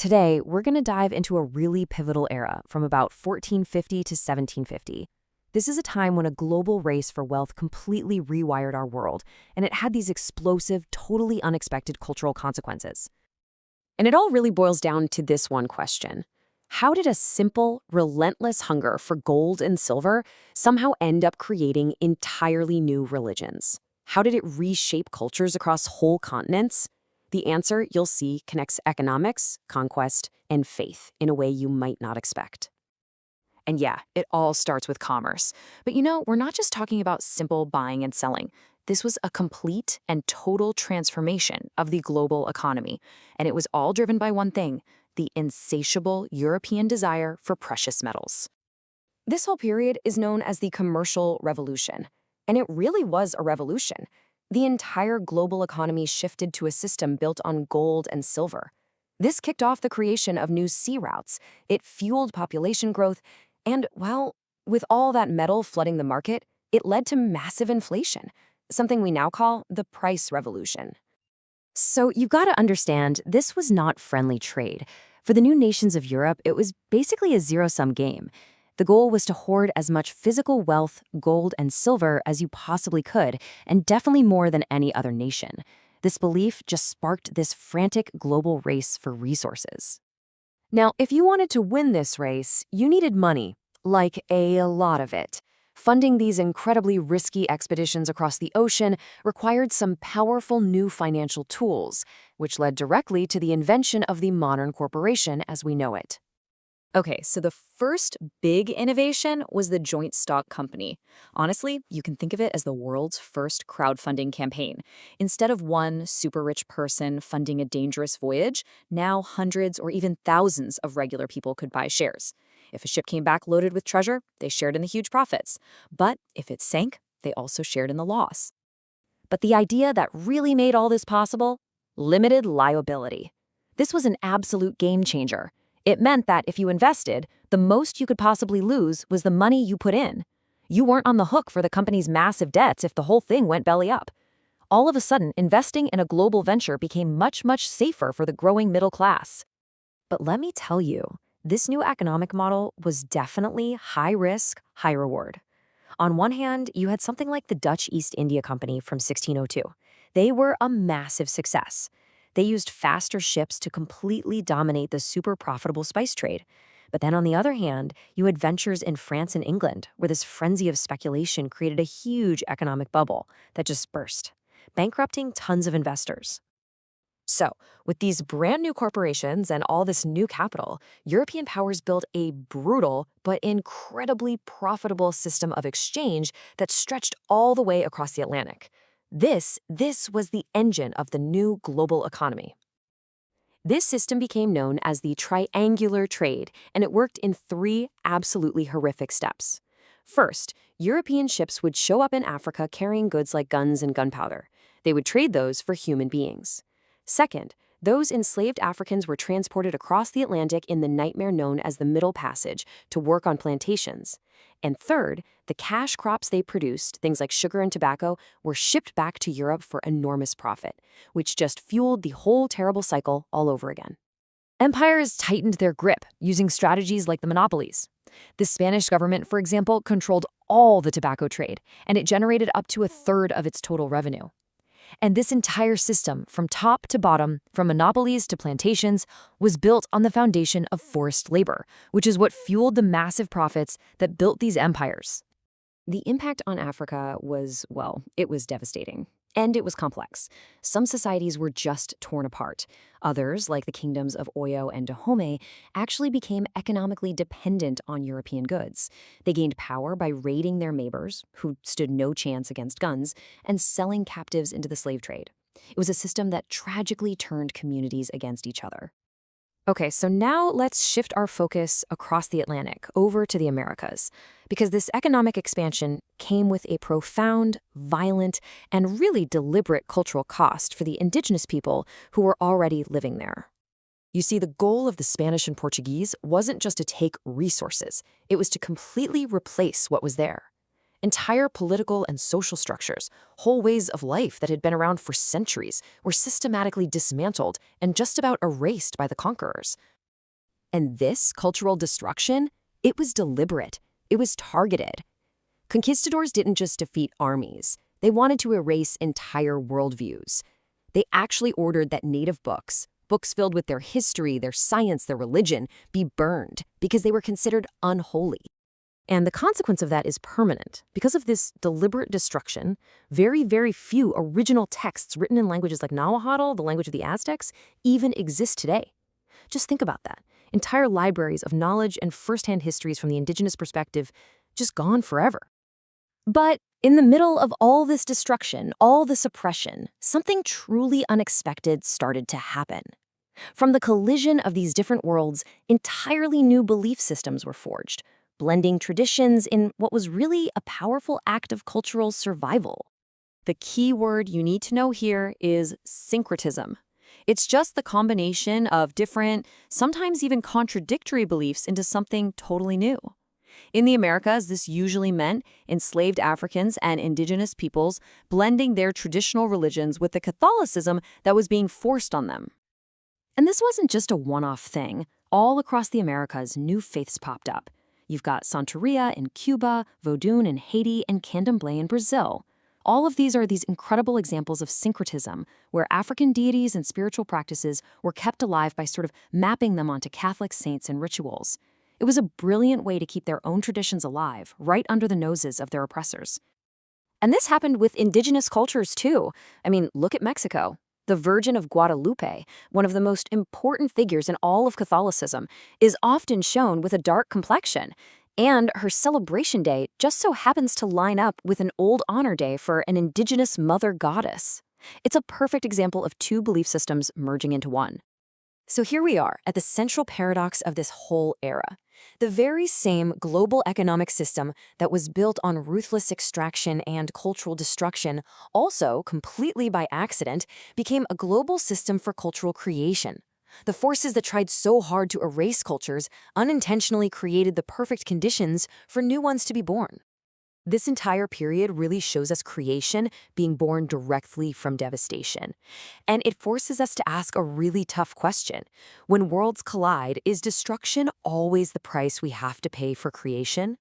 Today, we're going to dive into a really pivotal era from about 1450 to 1750. This is a time when a global race for wealth completely rewired our world, and it had these explosive, totally unexpected cultural consequences. And it all really boils down to this one question. How did a simple, relentless hunger for gold and silver somehow end up creating entirely new religions? How did it reshape cultures across whole continents? The answer, you'll see, connects economics, conquest, and faith in a way you might not expect. And yeah, it all starts with commerce. But we're not just talking about simple buying and selling. This was a complete and total transformation of the global economy. And it was all driven by one thing: the insatiable European desire for precious metals. This whole period is known as the Commercial Revolution. And it really was a revolution. The entire global economy shifted to a system built on gold and silver. This kicked off the creation of new sea routes. It fueled population growth. And, well, with all that metal flooding the market, it led to massive inflation, something we now call the price revolution. So you've got to understand, this was not friendly trade. For the new nations of Europe, it was basically a zero-sum game. The goal was to hoard as much physical wealth, gold, and silver as you possibly could, and definitely more than any other nation. This belief just sparked this frantic global race for resources. Now, if you wanted to win this race, you needed money, like a lot of it. Funding these incredibly risky expeditions across the ocean required some powerful new financial tools, which led directly to the invention of the modern corporation as we know it. Okay, so the first big innovation was the joint stock company. Honestly, you can think of it as the world's first crowdfunding campaign. Instead of one super rich person funding a dangerous voyage, now hundreds or even thousands of regular people could buy shares. If a ship came back loaded with treasure, they shared in the huge profits. But if it sank, they also shared in the loss. But the idea that really made all this possible? Limited liability. This was an absolute game changer. It meant that if you invested, the most you could possibly lose was the money you put in. You weren't on the hook for the company's massive debts if the whole thing went belly up. All of a sudden, investing in a global venture became much, much safer for the growing middle class. But let me tell you, this new economic model was definitely high risk, high reward. On one hand, you had something like the Dutch East India Company from 1602. They were a massive success. They used faster ships to completely dominate the super profitable spice trade. But then on the other hand, you had ventures in France and England, where this frenzy of speculation created a huge economic bubble that just burst, bankrupting tons of investors. So, with these brand new corporations and all this new capital, European powers built a brutal but incredibly profitable system of exchange that stretched all the way across the Atlantic. This was the engine of the new global economy. This system became known as the triangular trade, and it worked in three absolutely horrific steps. First, European ships would show up in Africa carrying goods like guns and gunpowder. They would trade those for human beings. Second, those enslaved Africans were transported across the Atlantic in the nightmare known as the Middle Passage to work on plantations. And third, the cash crops they produced, things like sugar and tobacco, were shipped back to Europe for enormous profit, which just fueled the whole terrible cycle all over again. Empires tightened their grip using strategies like the monopolies. The Spanish government, for example, controlled all the tobacco trade, and it generated up to a third of its total revenue. And this entire system, from top to bottom, from monopolies to plantations, was built on the foundation of forced labor, which is what fueled the massive profits that built these empires. The impact on Africa was, well, it was devastating. And it was complex. Some societies were just torn apart. Others, like the kingdoms of Oyo and Dahomey, actually became economically dependent on European goods. They gained power by raiding their neighbors, who stood no chance against guns, and selling captives into the slave trade. It was a system that tragically turned communities against each other. Okay, so now let's shift our focus across the Atlantic, over to the Americas, because this economic expansion came with a profound, violent, and really deliberate cultural cost for the indigenous people who were already living there. You see, the goal of the Spanish and Portuguese wasn't just to take resources, it was to completely replace what was there. Entire political and social structures, whole ways of life that had been around for centuries, were systematically dismantled and just about erased by the conquerors. And this cultural destruction, it was deliberate. It was targeted. Conquistadors didn't just defeat armies. They wanted to erase entire worldviews. They actually ordered that native books filled with their history, their science, their religion, be burned because they were considered unholy. And the consequence of that is permanent. Because of this deliberate destruction, very, very few original texts written in languages like Nahuatl, the language of the Aztecs, even exist today. Just think about that. Entire libraries of knowledge and firsthand histories from the indigenous perspective just gone forever. But in the middle of all this destruction, all this oppression, something truly unexpected started to happen. From the collision of these different worlds, entirely new belief systems were forged, blending traditions in what was really a powerful act of cultural survival. The key word you need to know here is syncretism. It's just the combination of different, sometimes even contradictory beliefs into something totally new. In the Americas, this usually meant enslaved Africans and indigenous peoples blending their traditional religions with the Catholicism that was being forced on them. And this wasn't just a one-off thing. All across the Americas, new faiths popped up. You've got Santeria in Cuba, Vodun in Haiti, and Candomblé in Brazil. All of these are these incredible examples of syncretism, where African deities and spiritual practices were kept alive by sort of mapping them onto Catholic saints and rituals. It was a brilliant way to keep their own traditions alive, right under the noses of their oppressors. And this happened with indigenous cultures, too. I mean, look at Mexico. The Virgin of Guadalupe, one of the most important figures in all of Catholicism, is often shown with a dark complexion, and her celebration day just so happens to line up with an old honor day for an indigenous mother goddess. It's a perfect example of two belief systems merging into one. So here we are at the central paradox of this whole era. The very same global economic system that was built on ruthless extraction and cultural destruction, also, completely by accident, became a global system for cultural creation. The forces that tried so hard to erase cultures unintentionally created the perfect conditions for new ones to be born. This entire period really shows us creation being born directly from devastation. And it forces us to ask a really tough question. When worlds collide, is destruction always the price we have to pay for creation?